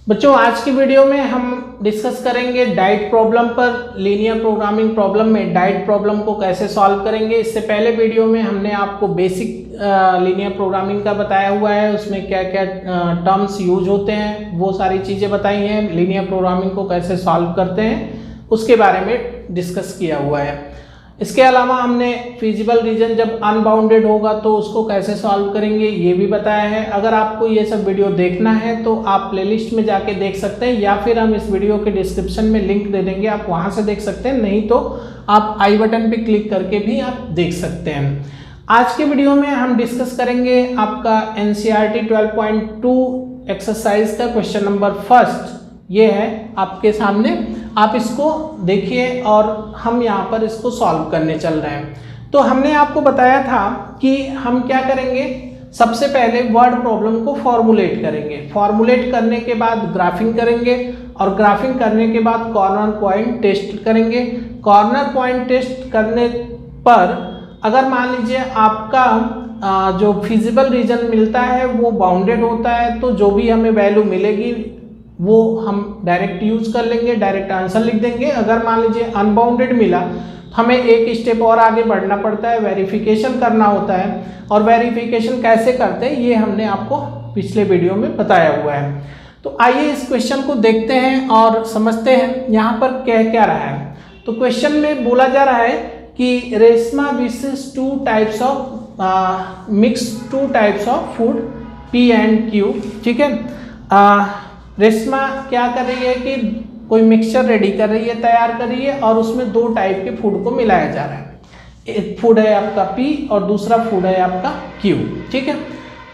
बच्चों आज की वीडियो में हम डिस्कस करेंगे डाइट प्रॉब्लम पर। लीनियर प्रोग्रामिंग प्रॉब्लम में डाइट प्रॉब्लम को कैसे सॉल्व करेंगे। इससे पहले वीडियो में हमने आपको बेसिक लीनियर प्रोग्रामिंग का बताया हुआ है, उसमें क्या क्या टर्म्स यूज होते हैं वो सारी चीज़ें बताई हैं। लीनियर प्रोग्रामिंग को कैसे सॉल्व करते हैं उसके बारे में डिस्कस किया हुआ है। इसके अलावा हमने फिजिबल रीजन जब अनबाउंडेड होगा तो उसको कैसे सॉल्व करेंगे ये भी बताया है। अगर आपको ये सब वीडियो देखना है तो आप प्लेलिस्ट में जाके देख सकते हैं, या फिर हम इस वीडियो के डिस्क्रिप्शन में लिंक दे देंगे, आप वहां से देख सकते हैं। नहीं तो आप आई बटन पे क्लिक करके भी आप देख सकते हैं। आज के वीडियो में हम डिस्कस करेंगे आपका NCERT 12.2 एक्सरसाइज का क्वेश्चन नंबर फर्स्ट। ये है आपके सामने, आप इसको देखिए और हम यहाँ पर इसको सॉल्व करने चल रहे हैं। तो हमने आपको बताया था कि हम क्या करेंगे, सबसे पहले वर्ड प्रॉब्लम को फॉर्मुलेट करेंगे। फॉर्मुलेट करने के बाद ग्राफिंग करेंगे और ग्राफिंग करने के बाद कॉर्नर पॉइंट टेस्ट करेंगे। कॉर्नर पॉइंट टेस्ट करने पर अगर मान लीजिए आपका जो फिजिबल रीजन मिलता है वो बाउंडेड होता है, तो जो भी हमें वैल्यू मिलेगी वो हम डायरेक्ट यूज कर लेंगे, डायरेक्ट आंसर लिख देंगे। अगर मान लीजिए अनबाउंडेड मिला तो हमें एक स्टेप और आगे बढ़ना पड़ता है, वेरिफिकेशन करना होता है। और वेरिफिकेशन कैसे करते हैं ये हमने आपको पिछले वीडियो में बताया हुआ है। तो आइए इस क्वेश्चन को देखते हैं और समझते हैं यहाँ पर कह क्या रहा है। तो क्वेश्चन में बोला जा रहा है कि रेशमा विशेष two types of food P and Q। ठीक है, रेशमा क्या कर रही है कि कोई मिक्सचर रेडी कर रही है, तैयार कर रही है, और उसमें दो टाइप के फूड को मिलाया जा रहा है। एक फूड है आपका P और दूसरा फूड है आपका Q। ठीक है,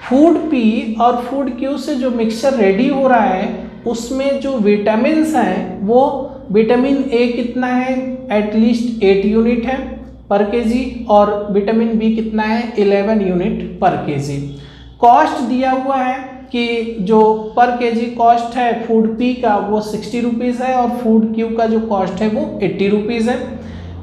फूड P और फूड Q से जो मिक्सचर रेडी हो रहा है उसमें जो विटामिन हैं वो विटामिन A कितना है, एटलीस्ट 8 यूनिट है पर केजी, और विटामिन B कितना है, 11 यूनिट पर केजी। कॉस्ट दिया हुआ है कि जो पर केजी कॉस्ट है फूड P का वो 60 रुपीज़ है और फूड Q का जो कॉस्ट है वो 80 रुपीज़ है।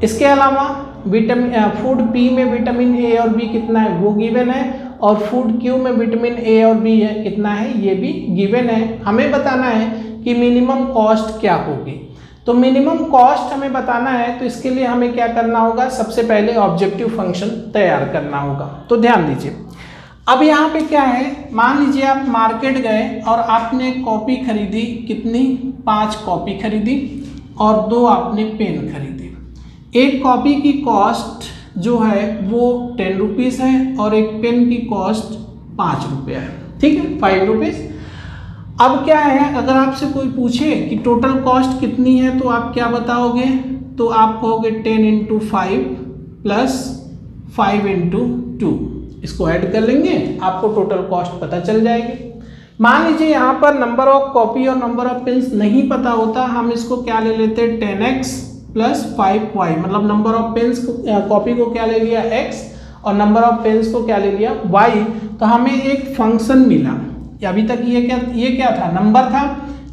इसके अलावा फूड P में विटामिन A और B कितना है वो गिवन है, और फूड Q में विटामिन A और B है कितना है ये भी गिवन है। हमें बताना है कि मिनिमम कॉस्ट क्या होगी। तो मिनिमम कॉस्ट हमें बताना है, तो इसके लिए हमें क्या करना होगा, सबसे पहले ऑब्जेक्टिव फंक्शन तैयार करना होगा। तो ध्यान दीजिए, अब यहाँ पे क्या है, मान लीजिए आप मार्केट गए और आपने कॉपी खरीदी, कितनी, 5 कॉपी खरीदी और 2 आपने पेन खरीदे। एक कॉपी की कॉस्ट जो है वो 10 रुपीज़ है और एक पेन की कॉस्ट 5 रुपया है। ठीक है, 5 रुपीज़। अब क्या है, अगर आपसे कोई पूछे कि टोटल कॉस्ट कितनी है तो आप क्या बताओगे, तो आप कहोगे 10 × 5 प्लस 5 × 2, इसको ऐड कर लेंगे, आपको टोटल कॉस्ट पता चल जाएगी। मान लीजिए यहाँ पर नंबर ऑफ कॉपी और नंबर ऑफ पेन्स नहीं पता होता, हम इसको क्या ले लेते हैं, 10x प्लस 5y, मतलब नंबर ऑफ पेन्स कॉपी को क्या ले लिया x और नंबर ऑफ पेन्स को क्या ले लिया y। तो हमें एक फंक्शन मिला। अभी तक ये क्या था, नंबर था,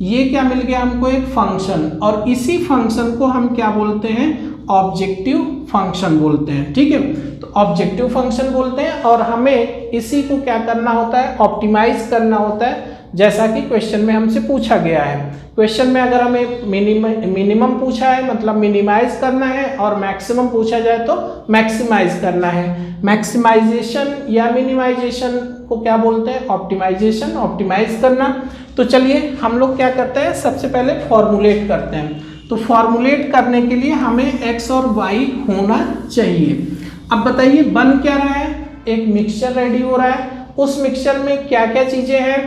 ये क्या मिल गया हमको, एक फंक्शन, और इसी फंक्शन को हम क्या बोलते हैं, ऑब्जेक्टिव फंक्शन बोलते हैं। ठीक है, तो ऑब्जेक्टिव फंक्शन बोलते हैं, और हमें इसी को क्या करना होता है, ऑप्टिमाइज करना होता है, जैसा कि क्वेश्चन में हमसे पूछा गया है। क्वेश्चन में अगर हमें मिनिमम पूछा है मतलब मिनिमाइज करना है, और मैक्सिमम पूछा जाए तो मैक्सिमाइज करना है। मैक्सिमाइजेशन या मिनिमाइजेशन को क्या बोलते हैं, ऑप्टिमाइजेशन, ऑप्टिमाइज करना। तो चलिए हम लोग क्या करते हैं, सबसे पहले फॉर्मुलेट करते हैं। तो फॉर्मुलेट करने के लिए हमें x और y होना चाहिए। अब बताइए बन क्या रहा है, एक मिक्सचर रेडी हो रहा है। उस मिक्सचर में क्या क्या चीजें हैं,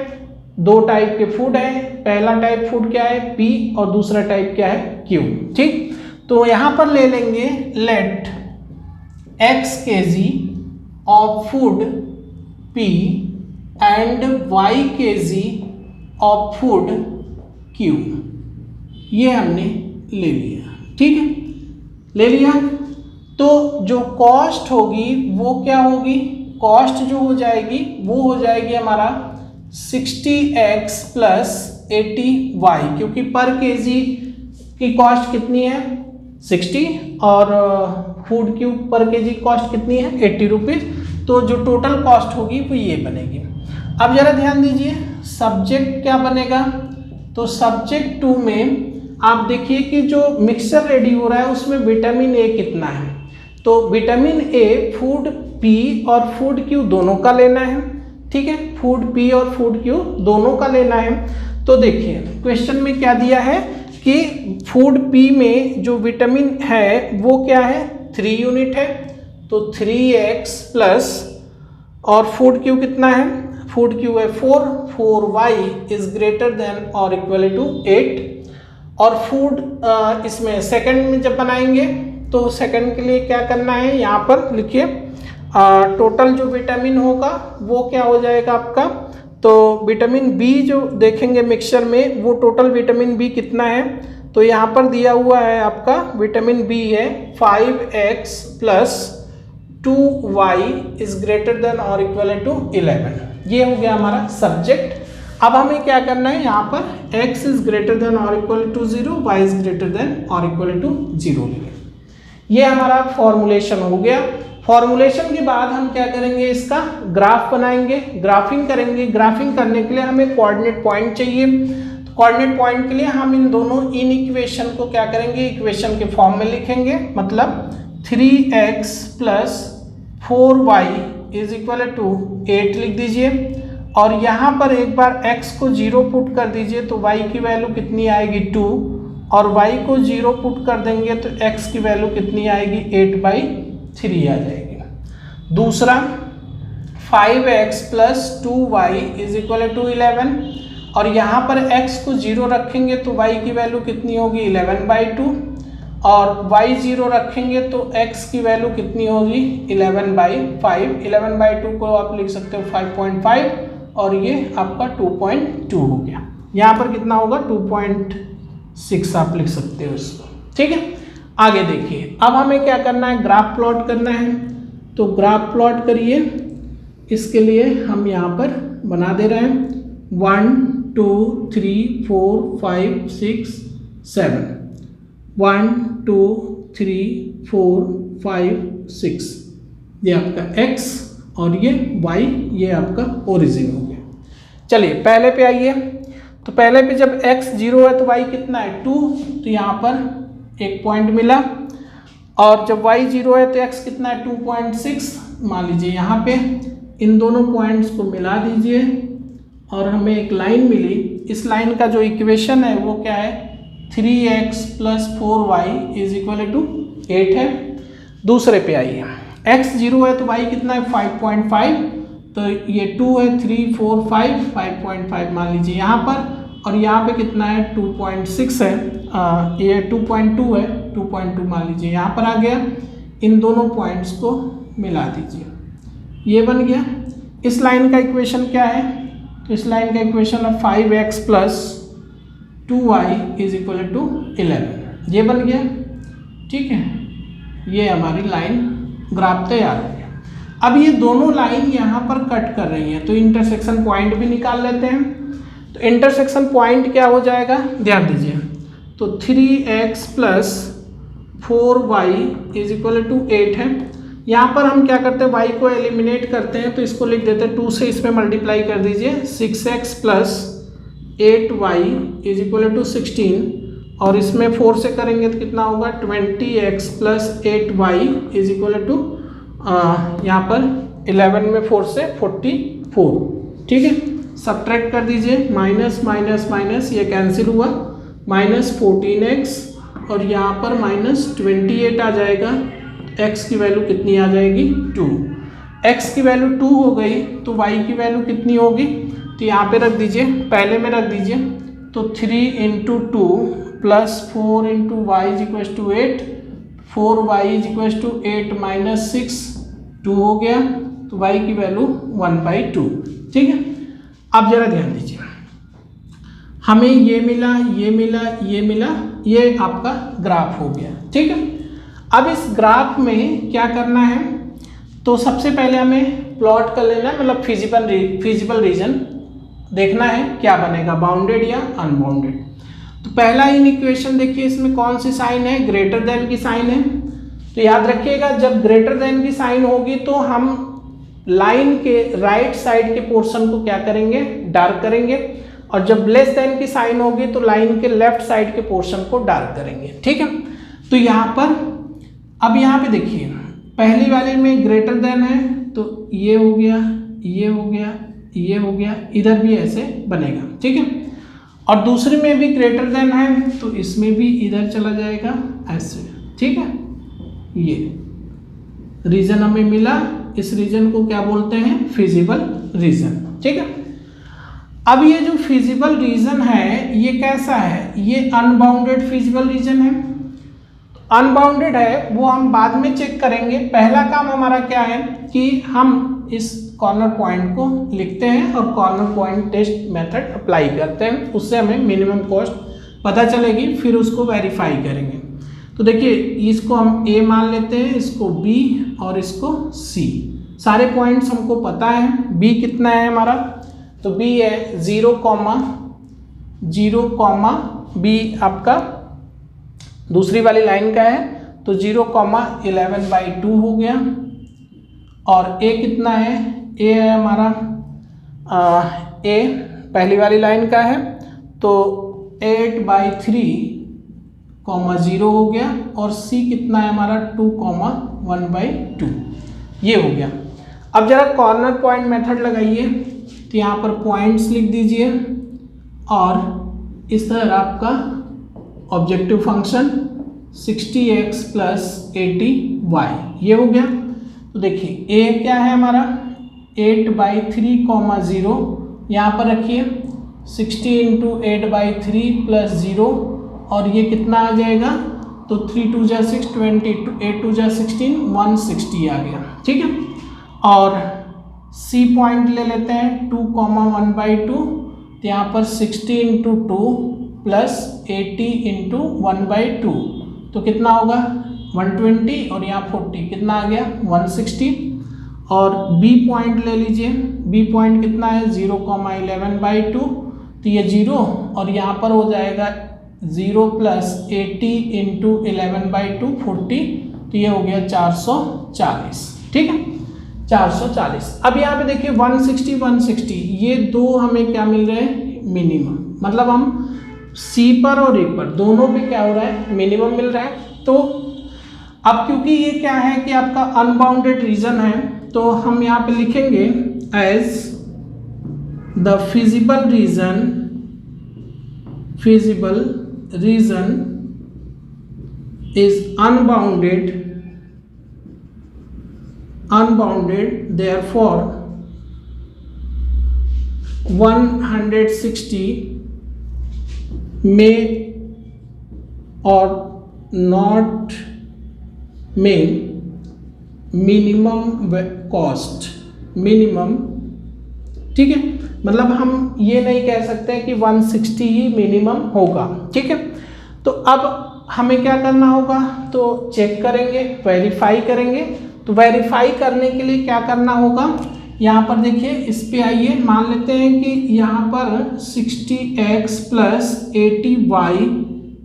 2 टाइप के फूड हैं। पहला टाइप फूड क्या है, P, और दूसरा टाइप क्या है, Q। ठीक, तो यहां पर ले लेंगे, let x kg of food P and y kg of food Q। ये हमने ले लिया। ठीक है, ले लिया। तो जो कॉस्ट होगी वो क्या होगी, कॉस्ट जो हो जाएगी वो हो जाएगी हमारा 60x प्लस 80y, क्योंकि पर केजी की कॉस्ट कितनी है 60 और फूड की पर केजी कॉस्ट कितनी है 80 रुपीज़। तो जो टोटल कॉस्ट होगी वो ये बनेगी। अब जरा ध्यान दीजिए, सब्जेक्ट क्या बनेगा, तो सब्जेक्ट 2 में आप देखिए कि जो मिक्सचर रेडी हो रहा है उसमें विटामिन ए कितना है, तो विटामिन ए फूड पी और फूड क्यू दोनों का लेना है, ठीक है, फूड पी और फूड क्यू दोनों का लेना है। तो देखिए क्वेश्चन में क्या दिया है कि फूड पी में जो विटामिन है वो क्या है 3 यूनिट है, तो 3x प्लस और फूड क्यू कितना है, फूड क्यू है 4y इज ग्रेटर देन और इक्वल टू 8। और फूड इसमें सेकंड में जब बनाएंगे तो सेकंड के लिए क्या करना है, यहाँ पर लिखिए टोटल जो विटामिन होगा वो क्या हो जाएगा आपका, तो विटामिन बी जो देखेंगे मिक्सचर में वो टोटल विटामिन बी कितना है, तो यहाँ पर दिया हुआ है आपका विटामिन बी है 5x plus 2y is greater than और इक्वल टू 11। ये हो गया हमारा सब्जेक्ट। अब हमें क्या करना है, यहाँ पर x इज ग्रेटर देन और equal to 0, y is greater than और इक्वल टू 0 लेंगे। ये हमारा फॉर्मुलेशन हो गया। फॉर्मुलेशन के बाद हम क्या करेंगे, इसका ग्राफ बनाएंगे, ग्राफिंग करेंगे। ग्राफिंग करने के लिए हमें कोऑर्डिनेट पॉइंट चाहिए, तो कोऑर्डिनेट पॉइंट के लिए हम इन दोनों इन इक्वेशन को क्या करेंगे, इक्वेशन के फॉर्म में लिखेंगे, मतलब 3x plus 4y is equal to 8 लिख दीजिए। और यहाँ पर एक बार x को 0 पुट कर दीजिए तो y की वैल्यू कितनी आएगी 2, और y को 0 पुट कर देंगे तो x की वैल्यू कितनी आएगी 8/3 आ जाएगी। दूसरा 5x plus 2y is equal to 11, और यहाँ पर x को 0 रखेंगे तो y की वैल्यू कितनी होगी 11/2, और y 0 रखेंगे तो x की वैल्यू कितनी होगी 11/5। 11/2 को आप लिख सकते हो 5.5, और ये आपका 2.2 हो गया। यहाँ पर कितना होगा 2.6 आप लिख सकते हो इसको, ठीक है। आगे देखिए, अब हमें क्या करना है, ग्राफ प्लॉट करना है, तो ग्राफ प्लॉट करिए। इसके लिए हम यहाँ पर बना दे रहे हैं 1 2 3 4 5 6 7, 1 2 3 4 5 6, ये आपका x और ये y, ये आपका ओरिजिन हो गया। चलिए पहले पे आइए, तो पहले पे जब x 0 है तो y कितना है 2, तो यहाँ पर एक पॉइंट मिला, और जब y 0 है तो x कितना है 2.6 मान लीजिए। यहाँ पे इन दोनों पॉइंट्स को मिला दीजिए और हमें एक लाइन मिली। इस लाइन का जो इक्वेशन है वो क्या है 3x plus 4y is equal to 8 है। दूसरे पे आइए, x 0 है तो y कितना है 5.5, तो ये 2 है 3 4 5 5.5 मान लीजिए यहाँ पर, और यहाँ पे कितना है 2.6 है, ये 2.2 है, 2.2 मान लीजिए यहाँ पर आ गया। इन दोनों पॉइंट्स को मिला दीजिए, ये बन गया। इस लाइन का इक्वेशन क्या है, तो इस लाइन का इक्वेशन है 5x plus 2y is equal to 11, ये बन गया, ठीक है। ये हमारी लाइन ग्राफ तैयार हो गया। अब ये दोनों लाइन यहाँ पर कट कर रही हैं, तो इंटरसेक्शन पॉइंट भी निकाल लेते हैं। तो इंटरसेक्शन पॉइंट क्या हो जाएगा, ध्यान दीजिए, तो 3x plus 4y is equal to 8 है। यहाँ पर हम क्या करते हैं, y को एलिमिनेट करते हैं, तो इसको लिख देते हैं 2 से इसमें मल्टीप्लाई कर दीजिए, 6x plus 8y is equal to 16, और इसमें 4 से करेंगे तो कितना होगा 20x plus 8y is equal to यहाँ पर 11 में 4 से 44, ठीक है। सब्ट्रैक्ट कर दीजिए, माइनस माइनस माइनस ये कैंसिल हुआ, माइनस 14x और यहाँ पर माइनस 28 आ जाएगा। x की वैल्यू कितनी आ जाएगी 2, x की वैल्यू 2 हो गई तो y की वैल्यू कितनी होगी, तो यहाँ पे रख दीजिए, पहले में रख दीजिए, तो 3 into 2 plus 4 into y is equal to 8, 4y is equal to 8 minus 6, 2 हो गया, तो y की वैल्यू 1/2, ठीक है। अब जरा ध्यान दीजिए, हमें ये मिला, ये मिला, ये मिला, ये आपका ग्राफ हो गया, ठीक है। अब इस ग्राफ में क्या करना है, तो सबसे पहले हमें प्लॉट कर लेना है, मतलब फिजिबल रीजन देखना है क्या बनेगा, बाउंडेड या अनबाउंडेड। तो पहला इन इक्वेशन देखिए, इसमें कौन सी साइन है, ग्रेटर देन की साइन है। तो याद रखिएगा जब ग्रेटर देन की साइन होगी तो हम लाइन के राइट साइड के पोर्शन को क्या करेंगे, डार्क करेंगे। और जब लेस देन की साइन होगी तो लाइन के लेफ्ट साइड के पोर्शन को डार्क करेंगे, ठीक है। तो यहाँ पर अब यहाँ पे देखिए पहली वाली में ग्रेटर देन है तो ये हो गया, ये हो गया, ये हो गया, इधर भी ऐसे बनेगा, ठीक है। और दूसरी में भी ग्रेटर देन है तो इसमें भी इधर चला जाएगा ऐसे, ठीक है। ये रीजन हमें मिला, इस रीजन को क्या बोलते हैं, फिजिबल रीजन, ठीक है। अब ये जो फिजिबल रीजन है ये कैसा है, ये अनबाउंडेड फिजिबल रीजन है। अनबाउंडेड है वो हम बाद में चेक करेंगे, पहला काम हमारा क्या है कि हम इस कॉर्नर पॉइंट को लिखते हैं और corner point test method apply करते हैं, उससे हमें मिनिमम कॉस्ट पता चलेगी, फिर उसको वेरीफाई करेंगे। तो देखिए इसको हम A मान लेते हैं, इसको B और इसको C, सारे पॉइंट्स हमको पता है। B कितना है हमारा, तो B है 0, B आपका दूसरी वाली लाइन का है तो 0,11/2 हो गया। और A कितना है, A है हमारा A पहली वाली लाइन का है तो 8/3,0 हो गया। और C कितना है हमारा 2,1/2, ये हो गया। अब जरा कॉर्नर पॉइंट मेथड लगाइए, तो यहाँ पर पॉइंट्स लिख दीजिए और इस तरह आपका ऑब्जेक्टिव फंक्शन 60x + 80y, ये हो गया। तो देखिए A क्या है हमारा 8/3,0, यहाँ पर रखिए 60 × 8/3 + 0 और ये कितना आ जाएगा, तो 3 2 जा 6, 20, 8 2 जा 16, 160 आ गया, ठीक है। और C पॉइंट ले लेते हैं 2,1/2, तो यहाँ पर 60 × 2 + 80 × 1/2 तो कितना होगा 120 और यहाँ 40 कितना आ गया 160। और B पॉइंट ले लीजिए, B पॉइंट कितना है 0,11/2 तो ये 0 और यहाँ पर हो जाएगा 0 + 80 × 11/2 40, तो ये हो गया 440, ठीक है 440। अब यहाँ पे देखिए 160 160 ये दो हमें क्या मिल रहे हैं, मिनिमम, मतलब हम C पर और A पर दोनों पे क्या हो रहा है, मिनिमम मिल रहा है। तो अब क्योंकि ये क्या है कि आपका अनबाउंडेड रीजन है तो हम यहाँ पे लिखेंगे as the feasible region is unbounded therefore 160 may or not may minimum cost, minimum, ठीक है। मतलब हम ये नहीं कह सकते कि 160 ही मिनिमम होगा, ठीक है। तो अब हमें क्या करना होगा, तो चेक करेंगे, वेरीफाई करेंगे। तो वेरीफाई करने के लिए क्या करना होगा, यहाँ पर देखिए इस पे आइए, मान लेते हैं कि यहाँ पर 60x + 80y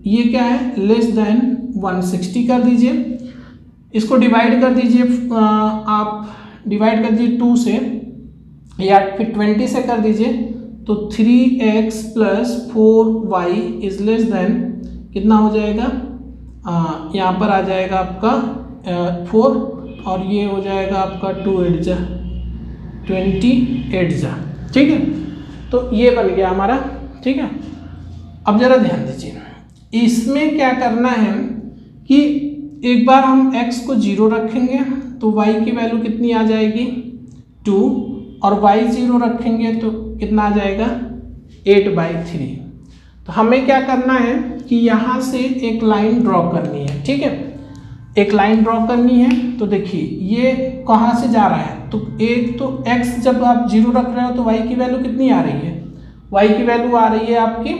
ये क्या है लेस देन 160 कर दीजिए। इसको डिवाइड कर दीजिए, आप डिवाइड कर दीजिए 2 से या फिर 20 से कर दीजिए, तो 3x + 4y is less than कितना हो जाएगा, यहाँ पर आ जाएगा आपका 4 और ये हो जाएगा आपका 2 8 जा 28 जा, ठीक है। तो ये बन गया हमारा, ठीक है। अब जरा ध्यान दीजिए, इसमें क्या करना है कि एक बार हम x को 0 रखेंगे तो y की वैल्यू कितनी आ जाएगी 2 और y 0 रखेंगे तो कितना आ जाएगा 8/3। तो हमें क्या करना है कि यहाँ से एक लाइन ड्रॉ करनी है, ठीक है, एक लाइन ड्रॉ करनी है। तो देखिए ये कहाँ से जा रहा है, तो एक तो x जब आप 0 रख रहे हो तो y की वैल्यू कितनी आ रही है, y की वैल्यू आ रही है आपकी,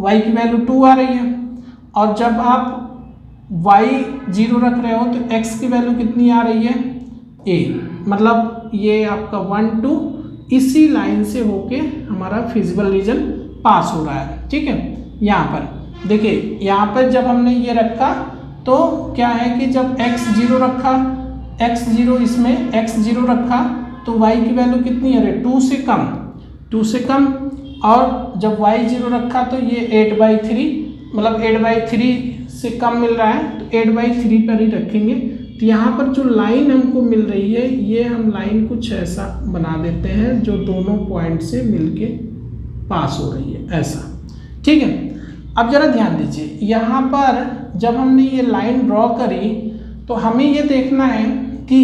y की वैल्यू 2 आ रही है। और जब आप y 0 रख रहे हो तो x की वैल्यू कितनी आ रही है a, मतलब ये आपका 1 2 इसी लाइन से होके हमारा फिजिबल रीजन पास हो रहा है, ठीक है। यहाँ पर देखिए, यहाँ पर जब हमने ये रखा तो क्या है कि जब x 0 रखा, x 0 इसमें x 0 रखा तो y की वैल्यू कितनी आ रही है 2 से कम, 2 से कम। और जब y 0 रखा तो ये 8/3, मतलब 8/3 से कम मिल रहा है तो 8/3 पर ही रखेंगे। तो यहाँ पर जो लाइन हमको मिल रही है ये हम लाइन कुछ ऐसा बना देते हैं जो दोनों पॉइंट से मिलके पास हो रही है, ऐसा। ठीक है, अब जरा ध्यान दीजिए, यहाँ पर जब हमने ये लाइन ड्रॉ करी तो हमें ये देखना है कि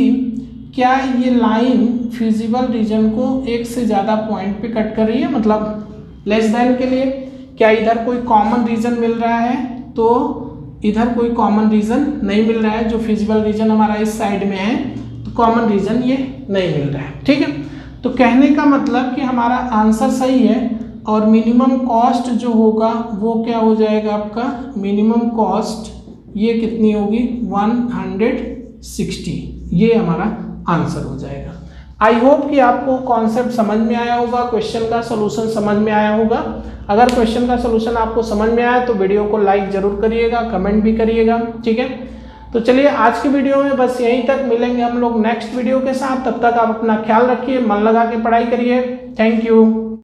क्या ये लाइन फिजिबल रीजन को एक से ज़्यादा पॉइंट पे कट कर रही है, मतलब लेस देन के लिए क्या इधर कोई कॉमन रीजन मिल रहा है, तो इधर कोई कॉमन रीजन नहीं मिल रहा है। जो फिजिबल रीजन हमारा इस साइड में है तो कॉमन रीजन ये नहीं मिल रहा है। ठीक है, तो कहने का मतलब कि हमारा आंसर सही है और मिनिमम कॉस्ट जो होगा वो क्या हो जाएगा आपका, मिनिमम कॉस्ट ये कितनी होगी 160, ये हमारा आंसर हो जाएगा। आई होप कि आपको कॉन्सेप्ट समझ में आया होगा, क्वेश्चन का सलूशन समझ में आया होगा। अगर क्वेश्चन का सलूशन आपको समझ में आया तो वीडियो को लाइक जरूर करिएगा, कमेंट भी करिएगा। ठीक है, तो चलिए आज की वीडियो में बस यहीं तक, मिलेंगे हम लोग नेक्स्ट वीडियो के साथ। तब तक आप अपना ख्याल रखिए, मन लगा के पढ़ाई करिए। Thank you.